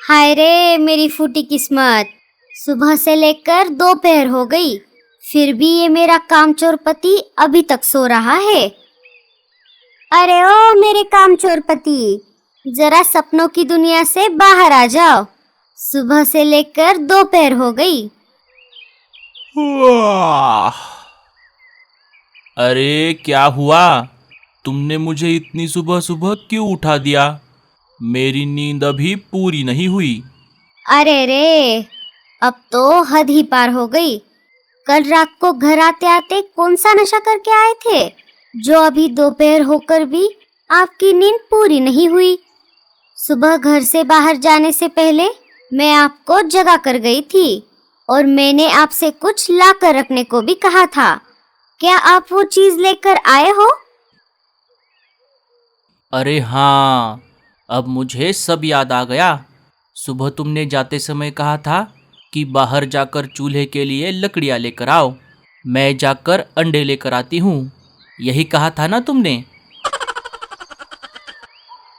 हाय रे मेरी फूटी किस्मत। सुबह से लेकर दोपहर हो गई, फिर भी ये मेरा कामचोर पति अभी तक सो रहा है। अरे ओ मेरे कामचोर पति, जरा सपनों की दुनिया से बाहर आ जाओ। सुबह से लेकर दोपहर हो गई। वाह! अरे क्या हुआ? तुमने मुझे इतनी सुबह सुबह क्यों उठा दिया? मेरी नींद अभी पूरी नहीं हुई। अरे रे, अब तो हद ही पार हो गई। कल रात को घर आते आते कौन सा नशा करके आए थे, जो अभी दोपहर होकर भी आपकी नींद पूरी नहीं हुई। सुबह घर से बाहर जाने से पहले मैं आपको जगा कर गई थी और मैंने आपसे कुछ ला कर रखने को भी कहा था। क्या आप वो चीज लेकर आए हो? अरे हाँ, अब मुझे सब याद आ गया। सुबह तुमने जाते समय कहा था कि बाहर जाकर चूल्हे के लिए लकड़ियाँ लेकर आओ, मैं जाकर अंडे लेकर आती हूँ। यही कहा था ना तुमने?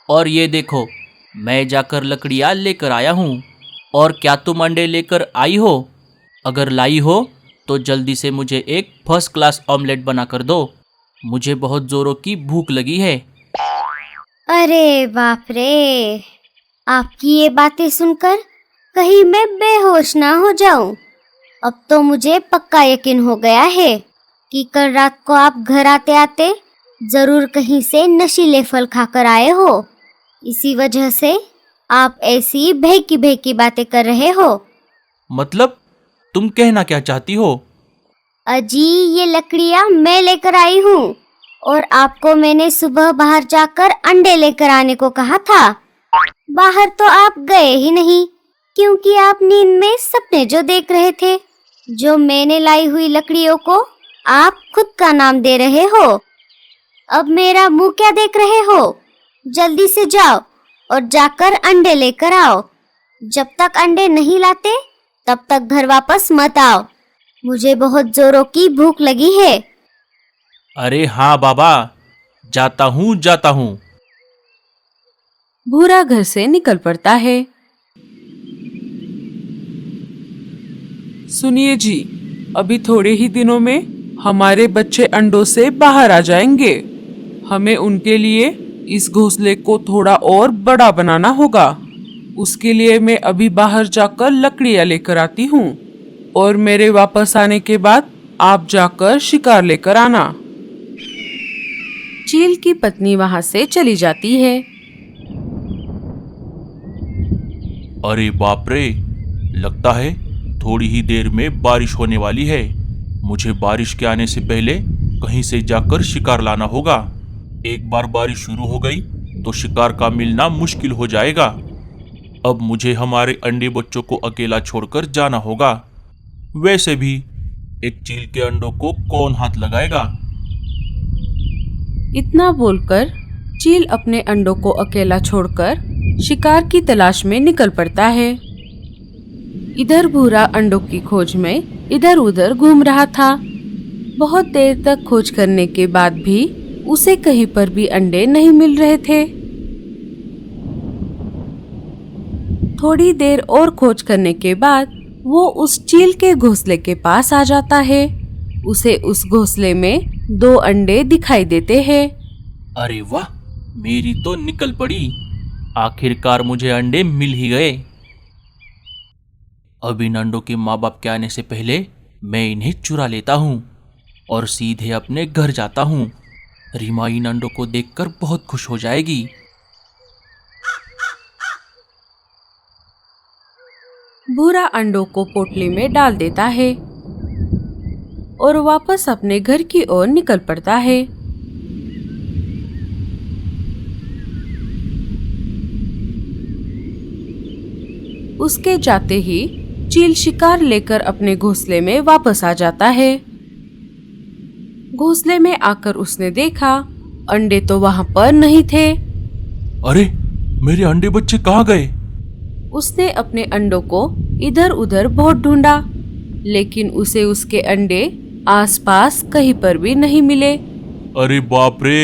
और ये देखो, मैं जाकर लकड़ियाँ लेकर आया हूँ। और क्या तुम अंडे लेकर आई हो? अगर लाई हो तो जल्दी से मुझे एक फर्स्ट क्लास ऑमलेट बना कर दो। मुझे बहुत ज़ोरों की भूख लगी है। अरे बाप रे, आपकी ये बातें सुनकर कहीं मैं बेहोश ना हो जाऊं। अब तो मुझे पक्का यकीन हो गया है कि कल रात को आप घर आते आते जरूर कहीं से नशीले फल खाकर आए हो। इसी वजह से आप ऐसी भेकी भेकी बातें कर रहे हो। मतलब तुम कहना क्या चाहती हो? अजी, ये लकड़ियाँ मैं लेकर आई हूँ और आपको मैंने सुबह बाहर जाकर अंडे लेकर आने को कहा था। बाहर तो आप गए ही नहीं, क्योंकि आप नींद में सपने जो देख रहे थे। जो मैंने लाई हुई लकड़ियों को आप खुद का नाम दे रहे हो। अब मेरा मुंह क्या देख रहे हो? जल्दी से जाओ और जाकर अंडे लेकर आओ। जब तक अंडे नहीं लाते तब तक घर वापस मत आओ। मुझे बहुत जोरों की भूख लगी है। अरे हाँ बाबा, जाता हूँ। भूरा घर से निकल पड़ता है। सुनिए जी, अभी थोड़े ही दिनों में हमारे बच्चे अंडों से बाहर आ जाएंगे। हमें उनके लिए इस घोंसले को थोड़ा और बड़ा बनाना होगा। उसके लिए मैं अभी बाहर जाकर लकड़ियाँ लेकर आती हूँ और मेरे वापस आने के बाद आप जाकर शिकार लेकर आना। चील की पत्नी वहां से चली जाती है। अरे बाप रे, लगता है थोड़ी ही देर में बारिश होने वाली है। मुझे बारिश के आने से पहले कहीं से जाकर शिकार लाना होगा। एक बार बारिश शुरू हो गई तो शिकार का मिलना मुश्किल हो जाएगा। अब मुझे हमारे अंडे बच्चों को अकेला छोड़कर जाना होगा। वैसे भी एक चील के अंडों को कौन हाथ लगाएगा? इतना बोलकर चील अपने अंडों को अकेला छोड़कर शिकार की तलाश में निकल पड़ता है। इधर भूरा अंडों की खोज में इधर उधर घूम रहा था। बहुत देर तक खोज करने के बाद भी उसे कहीं पर भी अंडे नहीं मिल रहे थे। थोड़ी देर और खोज करने के बाद वो उस चील के घोंसले के पास आ जाता है। उसे उस घोंसले में 2 अंडे दिखाई देते हैं। अरे वाह, मेरी तो निकल पड़ी। आखिरकार मुझे अंडे मिल ही गए। अब इन अंडों के माँ बाप के आने से पहले मैं इन्हें चुरा लेता हूँ और सीधे अपने घर जाता हूँ। रीमा इन अंडों को देखकर बहुत खुश हो जाएगी। भूरा अंडों को पोटली में डाल देता है और वापस अपने घर की ओर निकल पड़ता है। उसके जाते ही चील शिकार लेकर अपने घोंसले में वापस आ जाता है। घोंसले में आकर उसने देखा अंडे तो वहां पर नहीं थे। अरे, मेरे अंडे बच्चे कहाँ गए? उसने अपने अंडों को इधर उधर बहुत ढूंढा, लेकिन उसे उसके अंडे आसपास कहीं पर भी नहीं मिले। अरे बाप रे,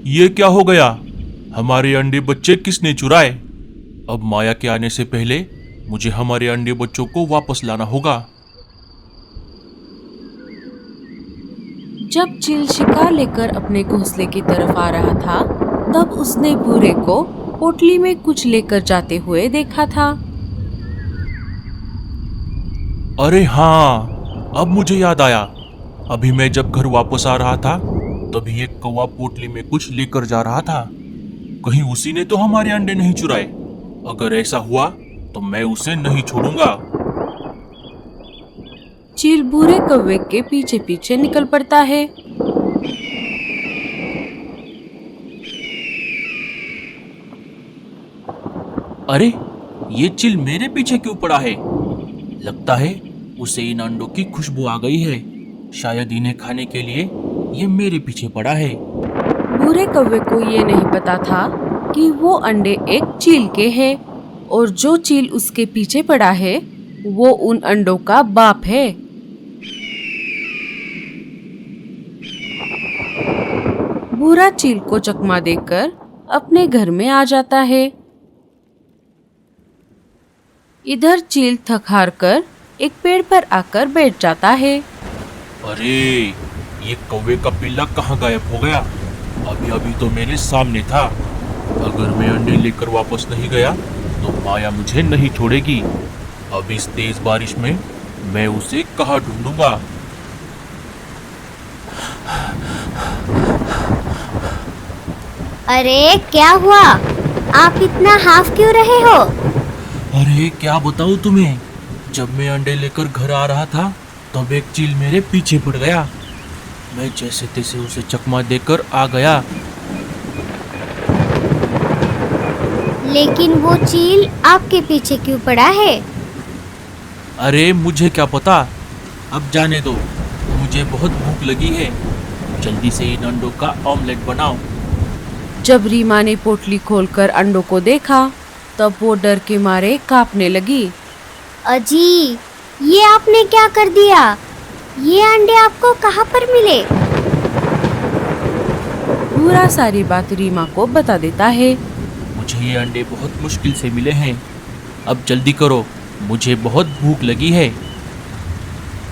ये क्या हो गया? हमारे अंडे बच्चे किसने चुराए? अब माया के आने से पहले मुझे हमारे अंडे बच्चों को वापस लाना होगा। जब चील शिकार लेकर अपने घोंसले की तरफ आ रहा था, तब उसने भूरे को पोटली में कुछ लेकर जाते हुए देखा था। अरे हाँ, अब मुझे याद आया। अभी मैं जब घर वापस आ रहा था तभी एक कौवा पोटली में कुछ लेकर जा रहा था। कहीं उसी ने तो हमारे अंडे नहीं चुराए। अगर ऐसा हुआ तो मैं उसे नहीं छोड़ूंगा। चील भूरे कौवे के पीछे पीछे निकल पड़ता है। अरे ये चील मेरे पीछे क्यों पड़ा है? लगता है उसे इन अंडों की खुशबू आ गई है। शायद इन्हें खाने के लिए ये मेरे पीछे पड़ा है। भूरे कौवे को ये नहीं पता था कि वो अंडे एक चील के हैं और जो चील उसके पीछे पड़ा है वो उन अंडों का बाप है। भूरा चील को चकमा देकर अपने घर में आ जाता है। इधर चील थक हार कर एक पेड़ पर आकर बैठ जाता है। अरे ये कौवे का पिल्ला कहाँ गायब हो गया? अभी अभी तो मेरे सामने था। अगर मैं अंडे लेकर वापस नहीं गया तो माया मुझे नहीं छोड़ेगी। अब इस तेज बारिश में मैं उसे कहाँ ढूंढूंगा? अरे क्या हुआ? आप इतना हाफ क्यों रहे हो? अरे क्या बताऊँ तुम्हें, जब मैं अंडे लेकर घर आ रहा था तब एक चील मेरे पीछे पड़ गया। मैं जैसे तैसे उसे चकमा देकर आ गया। लेकिन वो चील आपके पीछे क्यों पड़ा है? अरे मुझे क्या पता, अब जाने दो। मुझे बहुत भूख लगी है। जल्दी से इन अंडों का ऑमलेट बनाओ। जब रीमा ने पोटली खोलकर अंडों को देखा तब वो डर के मारे कांपने लगी। अजी, ये आपने क्या कर दिया? ये अंडे आपको कहाँ पर मिले? भूरा सारी बात रीमा को बता देता है। मुझे ये अंडे बहुत मुश्किल से मिले हैं। अब जल्दी करो, मुझे बहुत भूख लगी है।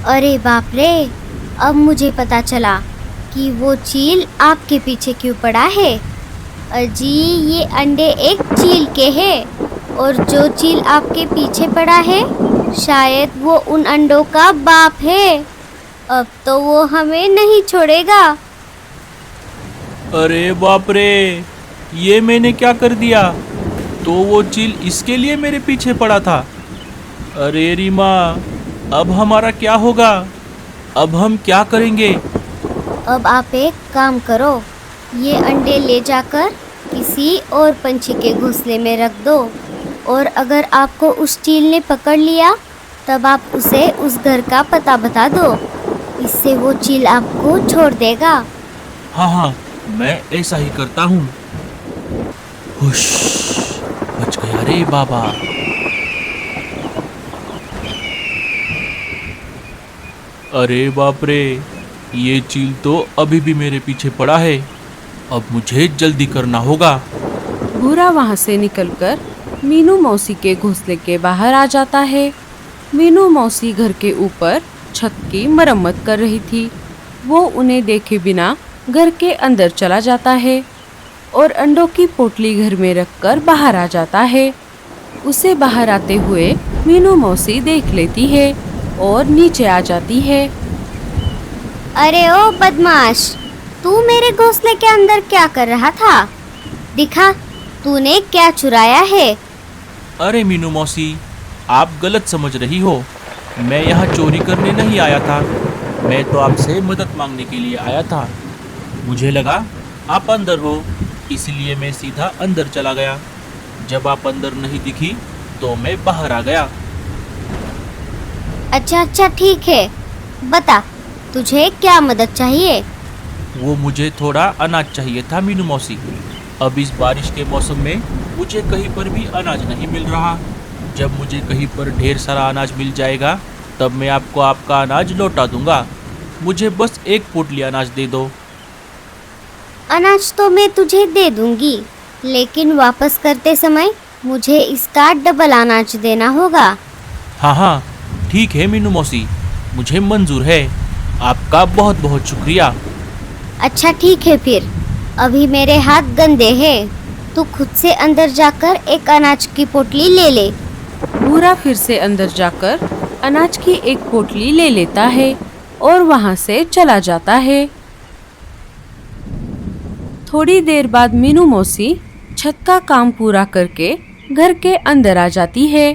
अरे बाप रे, अब मुझे पता चला कि वो चील आपके पीछे क्यों पड़ा है। अजी, ये अंडे एक चील के हैं और जो चील आपके पीछे पड़ा है शायद वो उन अंडों का बाप है। अब तो वो हमें नहीं छोड़ेगा। अरे बाप रे, ये मैंने क्या कर दिया? तो वो चील इसके लिए मेरे पीछे पड़ा था। अरे रीमा, अब हमारा क्या होगा? अब हम क्या करेंगे? अब आप एक काम करो, ये अंडे ले जाकर किसी और पंछी के घोंसले में रख दो और अगर आपको उस चील ने पकड़ लिया तब आप उसे उस घर का पता बता दो। इससे वो चील आपको छोड़ देगा। हाँ हाँ, मैं ऐसा ही करता हूँ। हुश, बच गया रे बाबा। अरे बाप रे, ये चील तो अभी भी मेरे पीछे पड़ा है। अब मुझे जल्दी करना होगा। भूरा वहाँ से निकलकर मीनू मौसी के घोंसले के बाहर आ जाता है। मीनू मौसी घर के ऊपर छत की मरम्मत कर रही थी। वो उन्हें देखे बिना घर के अंदर चला जाता है और अंडों की पोटली घर में रखकर बाहर आ जाता है। उसे बाहर आते हुए मीनू मौसी देख लेती है और नीचे आ जाती है। अरे ओ बदमाश, तू मेरे घोंसले के अंदर क्या कर रहा था? दिखा, तूने क्या चुराया है? अरे मीनू मौसी, आप गलत समझ रही हो। मैं यहाँ चोरी करने नहीं आया था। मैं तो आपसे मदद मांगने के लिए आया था। मुझे लगा आप अंदर हो, इसलिए मैं सीधा अंदर चला गया। जब आप अंदर नहीं दिखी तो मैं बाहर आ गया। अच्छा ठीक है, बता तुझे क्या मदद चाहिए? वो मुझे थोड़ा अनाज चाहिए था मीनू मौसी। अब इस बारिश के मौसम में मुझे कहीं पर भी अनाज नहीं मिल रहा। जब मुझे कहीं पर ढेर सारा अनाज मिल जाएगा तब मैं आपको आपका अनाज लौटा दूंगा। मुझे बस एक पोटली अनाज दे दो। अनाज तो मैं तुझे दे दूंगी, लेकिन वापस करते समय मुझे इसका डबल अनाज देना होगा। हाँ हाँ, ठीक है मीनू मौसी, मुझे मंजूर है। आपका बहुत बहुत शुक्रिया। अच्छा ठीक है फिर, अभी मेरे हाथ गंदे हैं, तू खुद से अंदर जाकर एक अनाज की पोटली ले ले। भूरा फिर से अंदर जाकर अनाज की एक पोटली ले लेता है और वहाँ से चला जाता है। थोड़ी देर बाद मीनू मौसी छत का काम पूरा करके घर के अंदर आ जाती है।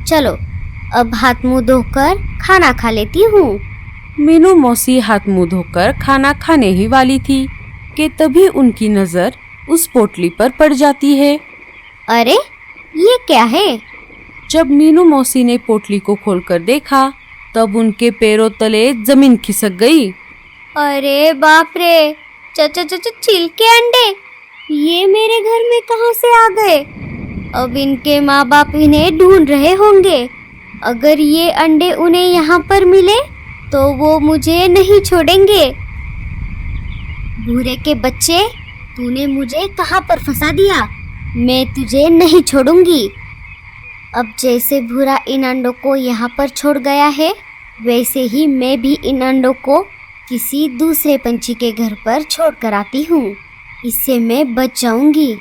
चलो अब हाथ मुंह धोकर खाना खा लेती हूँ। मीनू मौसी हाथ मुंह धोकर खाना खाने ही वाली थी कि तभी उनकी नजर उस पोटली पर पड़ जाती है। अरे ये क्या है? जब मीनू मौसी ने पोटली को खोलकर देखा तब उनके पैरों तले जमीन खिसक गई। अरे बाप रे, छिलके अंडे, ये मेरे घर में कहाँ से आ गए? अब इनके माँ बाप इन्हें ढूंढ रहे होंगे। अगर ये अंडे उन्हें यहाँ पर मिले तो वो मुझे नहीं छोड़ेंगे। भूरे के बच्चे, तूने मुझे कहाँ पर फंसा दिया? मैं तुझे नहीं छोड़ूंगी। अब जैसे भूरा इन अंडों को यहाँ पर छोड़ गया है, वैसे ही मैं भी इन अंडों को किसी दूसरे पंछी के घर पर छोड़ कर आती हूँ। इससे मैं बच जाऊंगी।